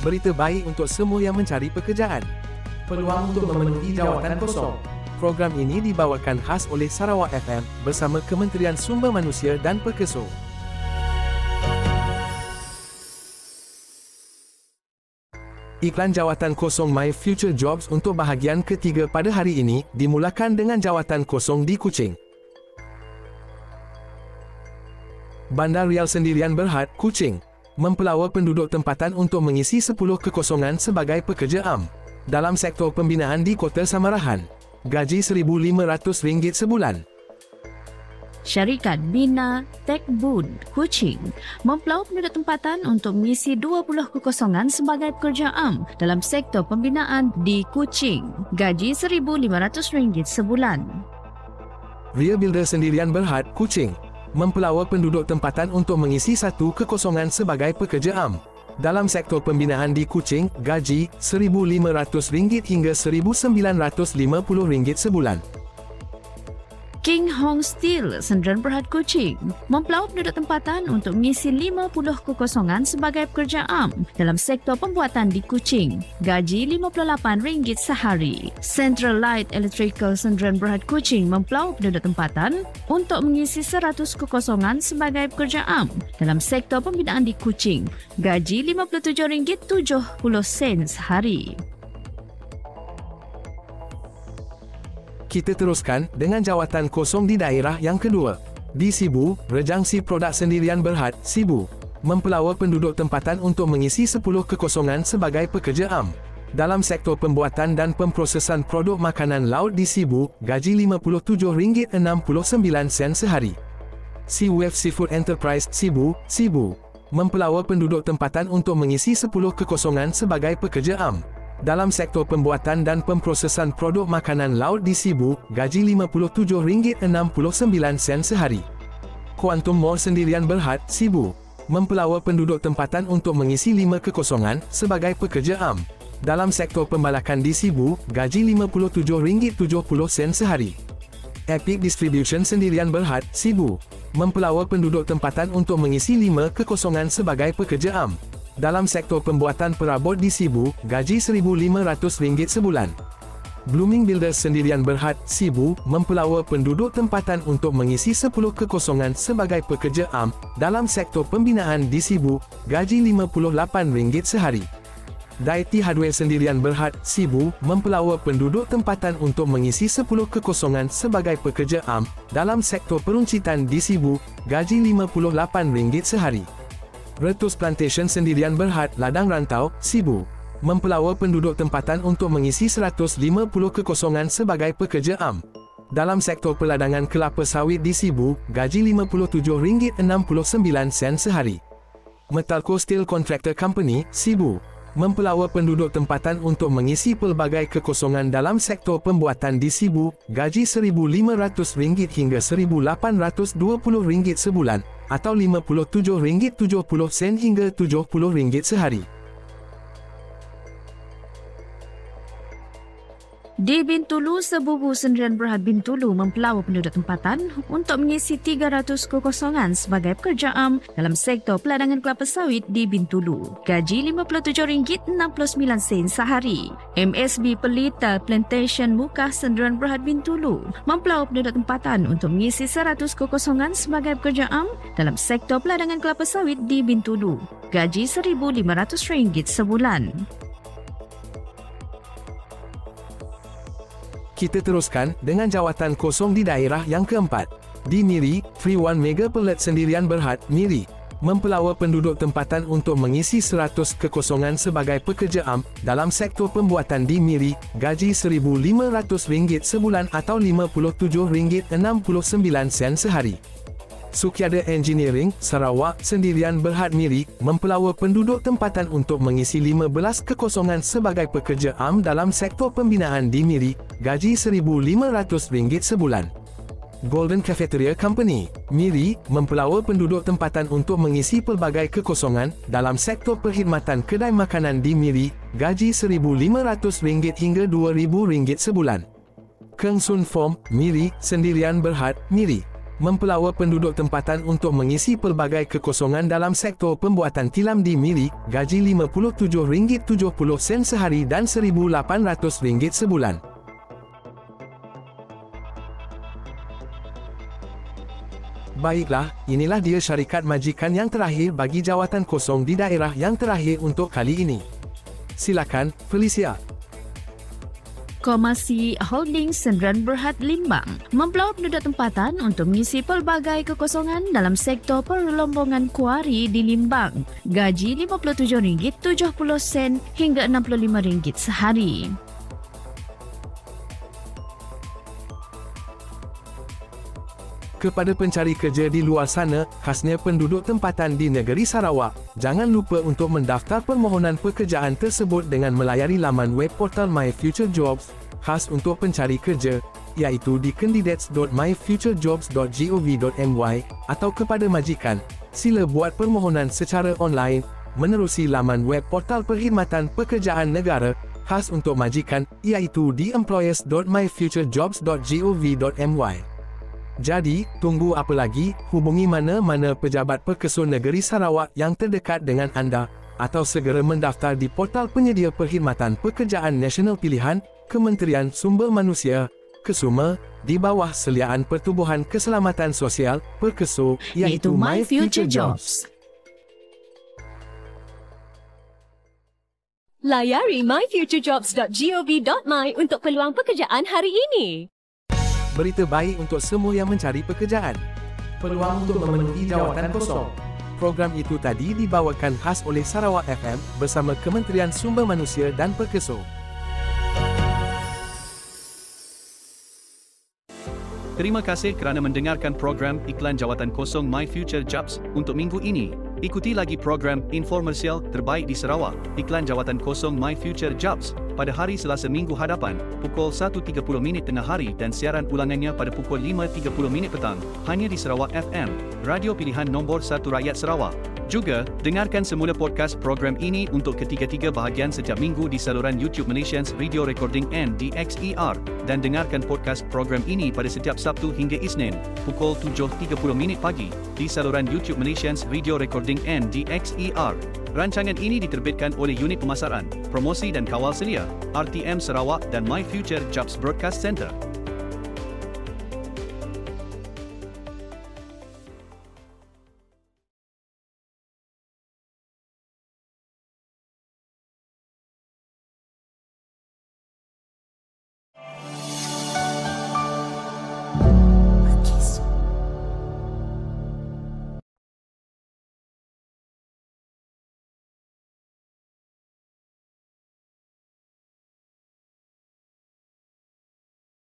Berita baik untuk semua yang mencari pekerjaan. Peluang untuk memenuhi jawatan kosong. Program ini dibawakan khas oleh Sarawak FM bersama Kementerian Sumber Manusia dan Perkeso. Iklan jawatan kosong My Future Jobs untuk bahagian ketiga pada hari ini dimulakan dengan jawatan kosong di Kuching. Bandar Rial Sendirian Berhad, Kuching, mempelawa penduduk tempatan untuk mengisi 10 kekosongan sebagai pekerja am dalam sektor pembinaan di Kota Samarahan. Gaji RM1,500 sebulan. Syarikat Bina Techbud Kuching mempelawa penduduk tempatan untuk mengisi 20 kekosongan sebagai pekerja am dalam sektor pembinaan di Kuching. Gaji RM1,500 sebulan. Ria Builder Sendirian Berhad, Kuching, mempelawa penduduk tempatan untuk mengisi 1 kekosongan sebagai pekerja am dalam sektor pembinaan di Kuching. Gaji RM1,500 hingga RM1,950 sebulan. King Hong Steel Sendirian Berhad Kuching mempelawa penduduk tempatan untuk mengisi 50 kekosongan sebagai pekerja am dalam sektor pembuatan di Kuching. Gaji RM58 sehari. Central Light Electrical Sendirian Berhad Kuching mempelawa penduduk tempatan untuk mengisi 100 kekosongan sebagai pekerja am dalam sektor pembinaan di Kuching. Gaji RM57.70 sehari. Kita teruskan dengan jawatan kosong di daerah yang kedua. Di Sibu, Rejangsi Produk Sendirian Berhad, Sibu, mempelawa penduduk tempatan untuk mengisi 10 kekosongan sebagai pekerja am dalam sektor pembuatan dan pemprosesan produk makanan laut di Sibu. Gaji RM57.69 sehari. Seawave Seafood Enterprise, Sibu, mempelawa penduduk tempatan untuk mengisi 10 kekosongan sebagai pekerja am dalam sektor pembuatan dan pemprosesan produk makanan laut di Sibu. Gaji RM50.69 sehari. Quantum Mall Sendirian Berhad, Sibu, mempelawa penduduk tempatan untuk mengisi 5 kekosongan sebagai pekerja am dalam sektor pembalakan di Sibu. Gaji RM57.70 sehari. Epic Distribution Sendirian Berhad, Sibu, mempelawa penduduk tempatan untuk mengisi 5 kekosongan sebagai pekerja am dalam sektor pembuatan perabot di Sibu. Gaji RM1,500 sebulan. Blooming Builders Sendirian Berhad, Sibu, mempelawa penduduk tempatan untuk mengisi 10 kekosongan sebagai pekerja am dalam sektor pembinaan di Sibu. Gaji RM58 sehari. Daiti Hardware Sendirian Berhad, Sibu, mempelawa penduduk tempatan untuk mengisi 10 kekosongan sebagai pekerja am dalam sektor peruncitan di Sibu. Gaji RM58 sehari. Retus Plantation Sendirian Berhad, Ladang Rantau, Sibu, mempelawa penduduk tempatan untuk mengisi 150 kekosongan sebagai pekerja am dalam sektor peladangan kelapa sawit di Sibu. Gaji RM57.69 sehari. Metalco Steel Contractor Company, Sibu, mempelawa penduduk tempatan untuk mengisi pelbagai kekosongan dalam sektor pembuatan di Sibu. Gaji RM1,500 hingga RM1,820 sebulan atau RM57.70 hingga RM70 sehari. Di Bintulu, Sebubu Sendirian Berhad Bintulu mempelawa penduduk tempatan untuk mengisi 300 kekosongan sebagai pekerja am dalam sektor peladangan kelapa sawit di Bintulu. Gaji RM57.69 sehari. MSB Pelita Plantation Mukah Sendirian Berhad Bintulu mempelawa penduduk tempatan untuk mengisi 100 kekosongan sebagai pekerja am dalam sektor peladangan kelapa sawit di Bintulu. Gaji RM1,500 sebulan. Kita teruskan dengan jawatan kosong di daerah yang keempat. Di Miri, Free One Mega Pellet Sendirian Berhad, Miri, mempelawa penduduk tempatan untuk mengisi 100 kekosongan sebagai pekerja am dalam sektor pembuatan di Miri. Gaji RM1,500 sebulan atau RM57.69 sehari. Sukyada Engineering, Sarawak Sendirian Berhad Miri, mempelawa penduduk tempatan untuk mengisi 15 kekosongan sebagai pekerja am dalam sektor pembinaan di Miri. Gaji RM1,500 sebulan. Golden Cafeteria Company, Miri, mempelawa penduduk tempatan untuk mengisi pelbagai kekosongan dalam sektor perkhidmatan kedai makanan di Miri. Gaji RM1,500 hingga RM2,000 sebulan. Keng Sun Form, Miri, Sendirian Berhad, Miri, mempelawa penduduk tempatan untuk mengisi pelbagai kekosongan dalam sektor pembuatan tilam di milik, gaji RM57.70 sehari dan RM1,800 sebulan. Baiklah, inilah dia syarikat majikan yang terakhir bagi jawatan kosong di daerah yang terakhir untuk kali ini. Silakan, Felicia. Komasi Holding Sendirian Berhad Limbang mempelawa penduduk tempatan untuk mengisi pelbagai kekosongan dalam sektor perlombongan kuari di Limbang. Gaji RM57.70 hingga RM65 sehari. Kepada pencari kerja di luar sana, khasnya penduduk tempatan di negeri Sarawak, jangan lupa untuk mendaftar permohonan pekerjaan tersebut dengan melayari laman web portal My Future Jobs, khas untuk pencari kerja, iaitu di candidates.myfuturejobs.gov.my, atau kepada majikan, sila buat permohonan secara online, menerusi laman web portal Perkhidmatan Pekerjaan Negara, khas untuk majikan, iaitu di employers.myfuturejobs.gov.my. Jadi, tunggu apa lagi? Hubungi mana-mana pejabat Perkesun Negeri Sarawak yang terdekat dengan anda, atau segera mendaftar di portal penyedia Perkhidmatan Pekerjaan Nasional Pilihan, Kementerian Sumber Manusia, KESUMA, di bawah Seliaan Pertubuhan Keselamatan Sosial, Perkeso, iaitu My Future Jobs. Layari myfuturejobs.gov.my untuk peluang pekerjaan hari ini. Berita baik untuk semua yang mencari pekerjaan. Peluang untuk memenuhi jawatan kosong. Program itu tadi dibawakan khas oleh Sarawak FM bersama Kementerian Sumber Manusia dan Perkeso. Terima kasih kerana mendengarkan program iklan jawatan kosong My Future Jobs untuk minggu ini. Ikuti lagi program infomersial terbaik di Sarawak, iklan jawatan kosong My Future Jobs, pada hari Selasa minggu hadapan, pukul 1.30 tengah hari dan siaran ulangannya pada pukul 5.30 petang, hanya di Sarawak FM, radio pilihan nombor 1 rakyat Sarawak. Juga, dengarkan semula podcast program ini untuk ketiga-tiga bahagian setiap minggu di saluran YouTube Malaysians Radio Recording and DXER, dan dengarkan podcast program ini pada setiap Sabtu hingga Isnin, pukul 7.30 pagi, di saluran YouTube Malaysians Radio Recording and DXER. Rancangan ini diterbitkan oleh Unit Pemasaran, Promosi dan Kawal Selia, RTM Sarawak dan My Future Jobs Broadcast Centre.